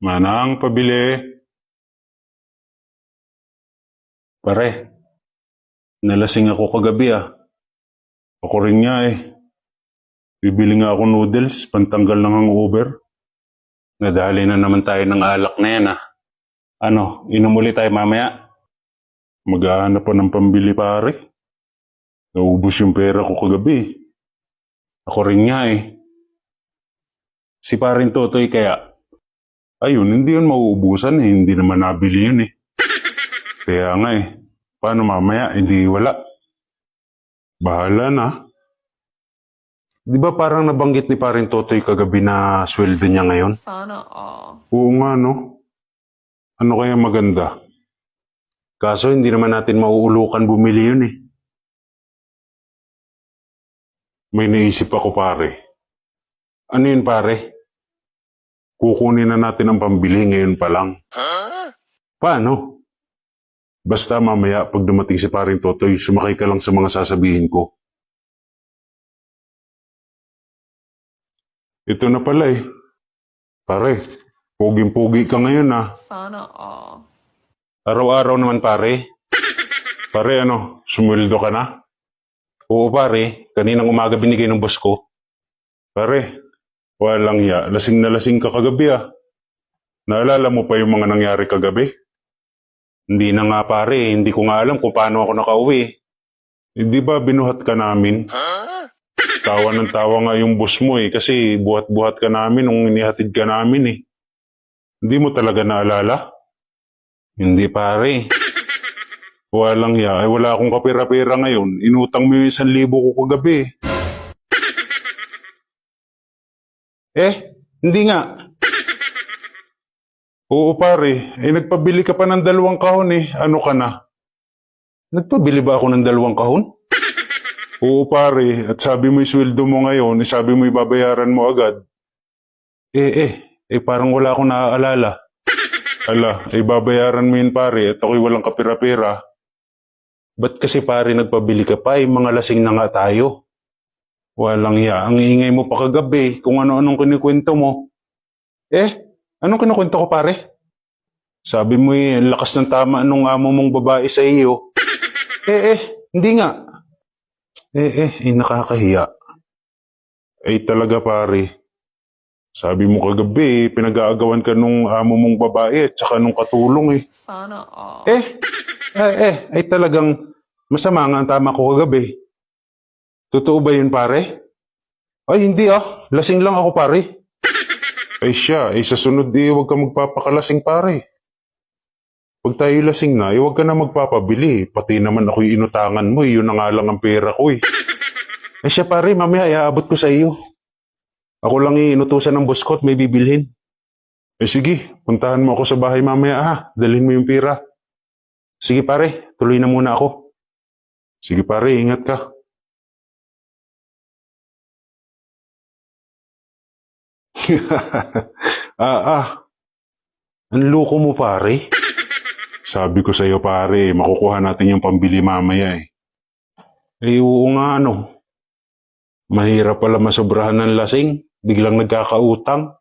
Manang, pabili. Pare, nalasing ako kagabi ah. Ako rin nga eh. Bibili nga ako noodles, pantanggal ng hangover. Nadali na naman tayo ng alak na yan ah. Ano, inom ulit tayo mamaya. Maghahanap pa ng pambili pare. Naubos yung pera ko kagabi. Ako rin nga eh. Si parin Totoy kaya, ayun, hindi yun mauubusan eh. Hindi naman nabili yun eh. Kaya nga eh. Paano mamaya? Hindi wala. Bahala na. Di ba parang nabanggit ni parin Totoy kagabi na sweldo niya ngayon? Sana all. Oo nga no. Ano kaya maganda? Kaso hindi naman natin mauulukan bumili yun eh. May naisip ako pare. Ano yun pare? Kukunin na natin ang pambili ngayon pa lang. Paano? Basta mamaya pag dumating si paring Totoy, sumakay ka lang sa mga sasabihin ko. Ito na pala eh. Pare, puging-pugi ka ngayon ah. Sana all. Araw-araw naman pare. Pare ano, sumweldo ka na? Oo pare, kaninang umaga binigay ng boss ko. Pare, walang ya, lasing na lasing ka kagabi ah. Naalala mo pa yung mga nangyari kagabi? Hindi na nga pare, hindi ko nga alam kung paano ako nakauwi. Hindi ba binuhat ka namin? Tawa ng tawa nga yung boss mo eh, kasi buhat-buhat ka namin nung inihatid ka namin eh. Hindi mo talaga naalala? Hindi pare. Walang ya, ay wala akong kapira-pira ngayon. Inutang mo yung 1,000 ko kagabi. Hindi nga. Oo pare, nagpabili ka pa ng 2 kahon eh. Ano ka na? Nagpabili ba ako ng 2 kahon? Oo pare, at sabi mo yung sweldo mo ngayon, sabi mo ibabayaran mo agad. Parang wala akong naaalala. Ala, babayaran mo yun pare, at ako'y walang kapira-pira. Ba't kasi pare nagpabili ka pa, mga lasing na nga tayo. Walang ya, ang ingay mo pa kagabi, kung ano-anong kinikwento mo. Anong kinukwento ko pare? Sabi mo ang lakas ng tama nung amo mong babae sa iyo. Hindi nga. Nakakahiya. Talaga pare. Sabi mo kagabi, pinag-aagawan ka nung amo mong babae at saka nung katulong eh. Sana all. Talagang masama nga ang tama ko kagabi. Totoo ba yun pare? Ay hindi ah, lasing lang ako pare. Siya, sa sunod huwag ka magpapakalasing pare. Pag tayo lasing na, huwag ka na magpapabili. Pati naman ako'y inutangan mo, yun na nga lang ang pera ko eh. Siya pare, mamaya iaabot ko sa iyo. Ako lang inutusan ng boss ko at may bibilhin. Sige, puntahan mo ako sa bahay mamaya ha. Dalhin mo yung pera. Sige pare, tuloy na muna ako. Sige pare, ingat ka. Ang loko mo pare. Sabi ko sa iyo pare, makukuha natin yung pambili mamaya eh. Oo nga ano. Mahirap pala masobrahan ng lasing, biglang nagkakautang.